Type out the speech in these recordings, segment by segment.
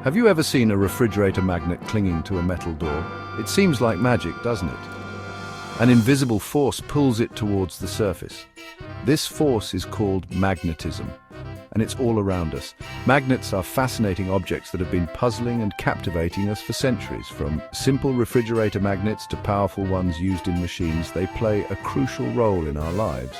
Have you ever seen a refrigerator magnet clinging to a metal door? It seems like magic, doesn't it? An invisible force pulls it towards the surface. This force is called magnetism, and it's all around us. Magnets are fascinating objects that have been puzzling and captivating us for centuries. From simple refrigerator magnets to powerful ones used in machines, they play a crucial role in our lives.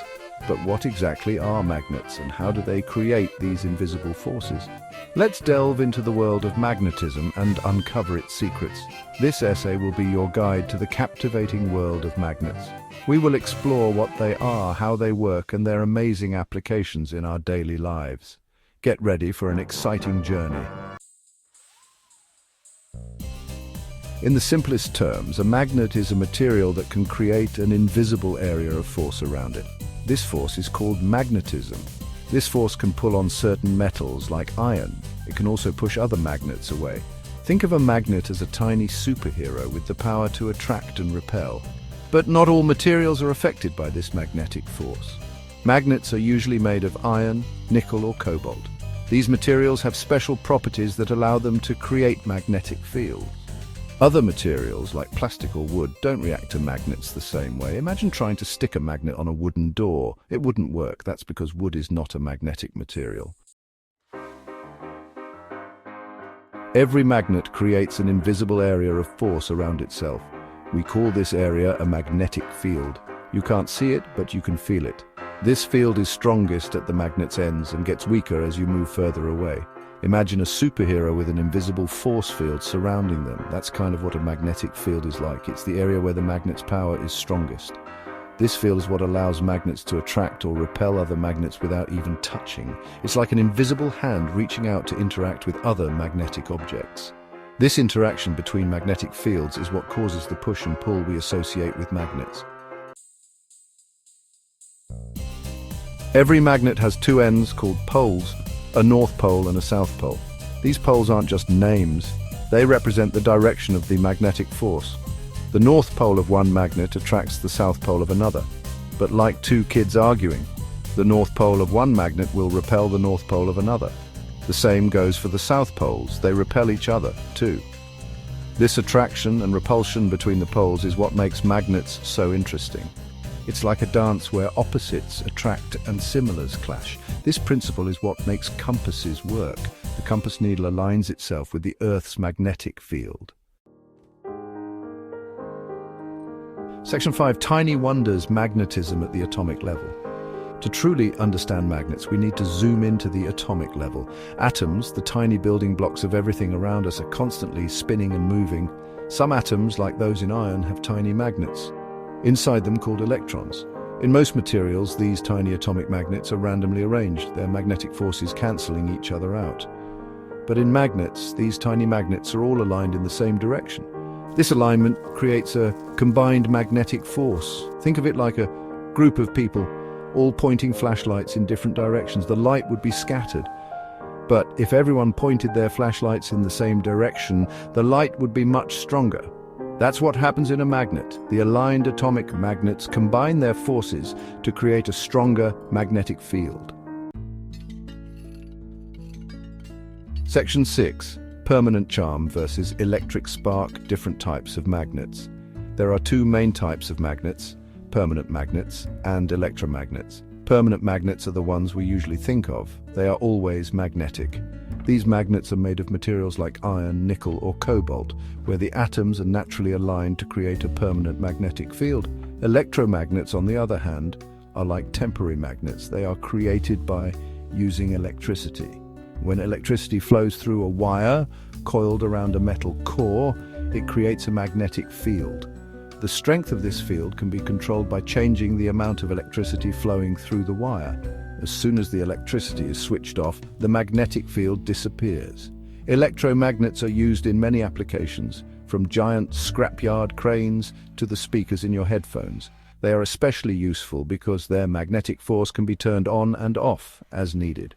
But what exactly are magnets, and how do they create these invisible forces? Let's delve into the world of magnetism and uncover its secrets. This essay will be your guide to the captivating world of magnets. We will explore what they are, how they work, and their amazing applications in our daily lives. Get ready for an exciting journey. In the simplest terms, a magnet is a material that can create an invisible area of force around it. This force is called magnetism. This force can pull on certain metals like iron. It can also push other magnets away. Think of a magnet as a tiny superhero with the power to attract and repel. But not all materials are affected by this magnetic force. Magnets are usually made of iron, nickel, or cobalt. These materials have special properties that allow them to create magnetic fields. Other materials, like plastic or wood, don't react to magnets the same way. Imagine trying to stick a magnet on a wooden door. It wouldn't work. That's because wood is not a magnetic material. Every magnet creates an invisible area of force around itself. We call this area a magnetic field. You can't see it, but you can feel it. This field is strongest at the magnet's ends and gets weaker as you move further away. Imagine a superhero with an invisible force field surrounding them. That's kind of what a magnetic field is like. It's the area where the magnet's power is strongest. This field is what allows magnets to attract or repel other magnets without even touching. It's like an invisible hand reaching out to interact with other magnetic objects. This interaction between magnetic fields is what causes the push and pull we associate with magnets. Every magnet has two ends called poles, a north pole and a south pole. These poles aren't just names, they represent the direction of the magnetic force. The north pole of one magnet attracts the south pole of another. But like two kids arguing, the north pole of one magnet will repel the north pole of another. The same goes for the south poles, they repel each other too. This attraction and repulsion between the poles is what makes magnets so interesting. It's like a dance where opposites attract and similars clash. This principle is what makes compasses work. The compass needle aligns itself with the Earth's magnetic field. Section 5. Tiny wonders: magnetism at the atomic level. To truly understand magnets, we need to zoom into the atomic level. Atoms, the tiny building blocks of everything around us, are constantly spinning and moving. Some atoms, like those in iron, have tiny magnets inside them called electrons. In most materials, these tiny atomic magnets are randomly arranged, their magnetic forces cancelling each other out. But in magnets, these tiny magnets are all aligned in the same direction. This alignment creates a combined magnetic force. Think of it like a group of people, all pointing flashlights in different directions. The light would be scattered. But if everyone pointed their flashlights in the same direction, the light would be much stronger. That's what happens in a magnet. The aligned atomic magnets combine their forces to create a stronger magnetic field. Section 6. Permanent charm versus electric spark, different types of magnets. There are two main types of magnets: permanent magnets and electromagnets. Permanent magnets are the ones we usually think of. They are always magnetic. These magnets are made of materials like iron, nickel, or cobalt, where the atoms are naturally aligned to create a permanent magnetic field. Electromagnets, on the other hand, are like temporary magnets. They are created by using electricity. When electricity flows through a wire coiled around a metal core, it creates a magnetic field. The strength of this field can be controlled by changing the amount of electricity flowing through the wire. As soon as the electricity is switched off, the magnetic field disappears. Electromagnets are used in many applications, from giant scrapyard cranes to the speakers in your headphones. They are especially useful because their magnetic force can be turned on and off as needed.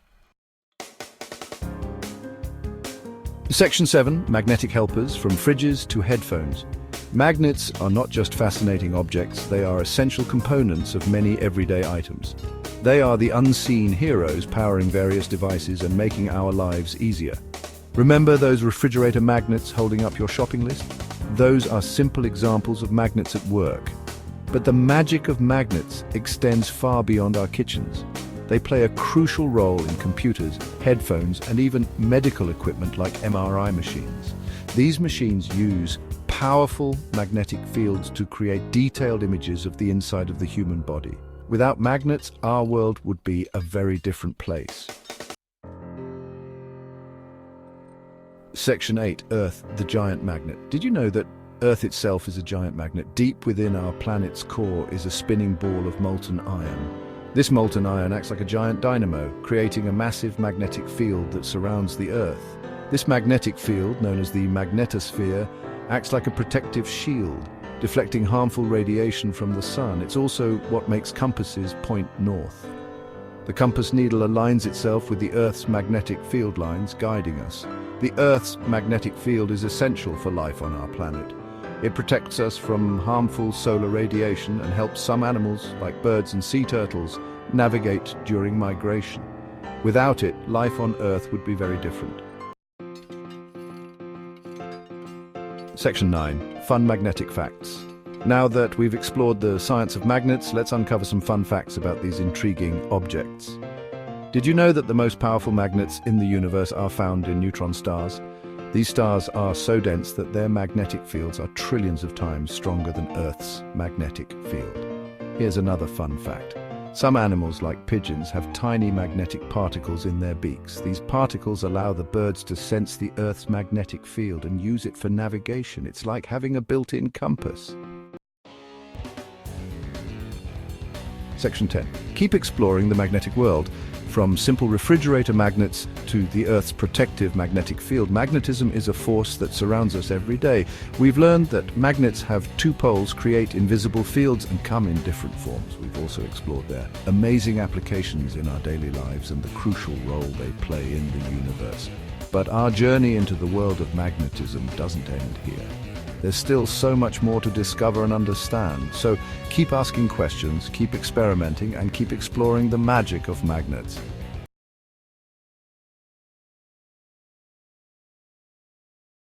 Section 7. Magnetic helpers, from fridges to headphones. Magnets are not just fascinating objects, they are essential components of many everyday items. They are the unseen heroes powering various devices and making our lives easier. Remember those refrigerator magnets holding up your shopping list? Those are simple examples of magnets at work. But the magic of magnets extends far beyond our kitchens. They play a crucial role in computers, headphones, and even medical equipment like MRI machines. These machines use powerful magnetic fields to create detailed images of the inside of the human body. Without magnets, our world would be a very different place. Section 8. Earth, the giant magnet. Did you know that Earth itself is a giant magnet? Deep within our planet's core is a spinning ball of molten iron. This molten iron acts like a giant dynamo, creating a massive magnetic field that surrounds the Earth. This magnetic field, known as the magnetosphere, acts like a protective shield, deflecting harmful radiation from the sun. It's also what makes compasses point north. The compass needle aligns itself with the Earth's magnetic field lines, guiding us. The Earth's magnetic field is essential for life on our planet. It protects us from harmful solar radiation and helps some animals, like birds and sea turtles, navigate during migration. Without it, life on Earth would be very different. Section 9. Fun magnetic facts. Now that we've explored the science of magnets, let's uncover some fun facts about these intriguing objects. Did you know that the most powerful magnets in the universe are found in neutron stars? These stars are so dense that their magnetic fields are trillions of times stronger than Earth's magnetic field. Here's another fun fact. Some animals, like pigeons, have tiny magnetic particles in their beaks. These particles allow the birds to sense the Earth's magnetic field and use it for navigation. It's like having a built-in compass. Section 10. Keep exploring the magnetic world. From simple refrigerator magnets to the Earth's protective magnetic field, magnetism is a force that surrounds us every day. We've learned that magnets have two poles, create invisible fields, and come in different forms. We've also explored their amazing applications in our daily lives and the crucial role they play in the universe. But our journey into the world of magnetism doesn't end here. There's still so much more to discover and understand, so keep asking questions, keep experimenting, and keep exploring the magic of magnets.